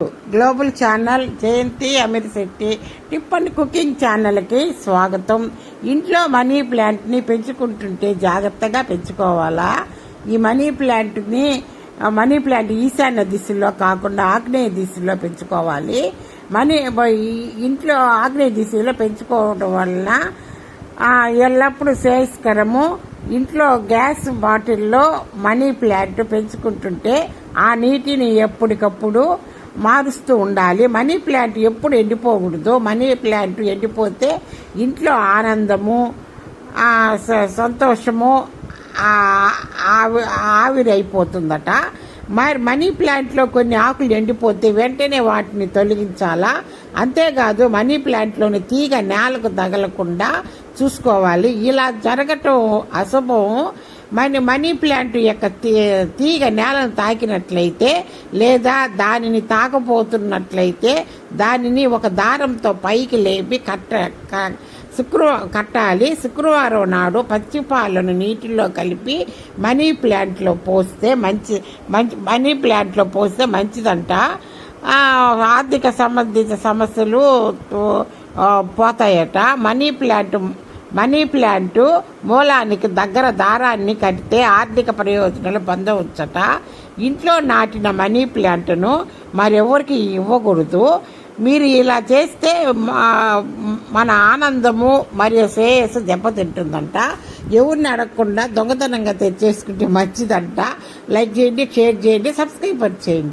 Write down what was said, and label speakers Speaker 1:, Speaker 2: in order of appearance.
Speaker 1: Global channel Jayanthi Amirshetty tip and cooking ఛానల్కి స్వాగతం. ఇంట్లో మనీ ప్లాంట్ని పెంచుకుంటుంటే జాగ్రత్తగా పెంచుకోవాలా. ఈ మనీ ప్లాంట్ ఈశాన్య దిశలో కాకుండా ఆగ్నేయ దిశలో పెంచుకోవాలి. ఇంట్లో ఆగ్నేయ దిశలో పెంచుకోవడం వలన ఎల్లప్పుడూ శ్రేయస్కరము. ఇంట్లో గ్యాస్ బాటిల్లో మనీ ప్లాంట్ పెంచుకుంటుంటే ఆ నీటిని ఎప్పటికప్పుడు మారుస్తూ ఉండాలి. మనీ ప్లాంట్ ఎప్పుడు ఎండిపోకూడదు. మనీ ప్లాంట్ ఎండిపోతే ఇంట్లో ఆనందము, సంతోషము ఆవిరి అయిపోతుందట. మరి మనీ ప్లాంట్లో కొన్ని ఆకులు ఎండిపోతే వెంటనే వాటిని తొలగించాలా. అంతేకాదు మనీ ప్లాంట్లోని తీగ నేలకు తగలకుండా చూసుకోవాలి. ఇలా జరగటం అశుభం. మనీ ప్లాంట్ యొక్క తీగ నేలను తాకినట్లయితే లేదా దానిని తాకపోతున్నట్లయితే దానిని ఒక దారంతో పైకి లేపి కట్టాలి. శుక్రవారం నాడు పచ్చిపాలను నీటిలో కలిపి మనీ ప్లాంట్లో పోస్తే మంచిదంట. ఆర్థిక సంబంధిత సమస్యలు పోతాయట. మనీ ప్లాంట్ మూలానికి దగ్గర దారాన్ని కడితే ఆర్థిక ప్రయోజనాలు పొందవచ్చట. ఇంట్లో నాటిన మనీ ప్లాంట్ను మరెవరికి ఇవ్వకూడదు. మీరు ఇలా చేస్తే మన ఆనందము మరియు శ్రేయస్సు దెబ్బతింటుందంట. ఎవరిని అడగకుండా దొంగతనంగా తెచ్చేసుకుంటే మంచిదంట. లైక్ చేయండి, షేర్ చేయండి, సబ్స్క్రైబ్ చేయండి.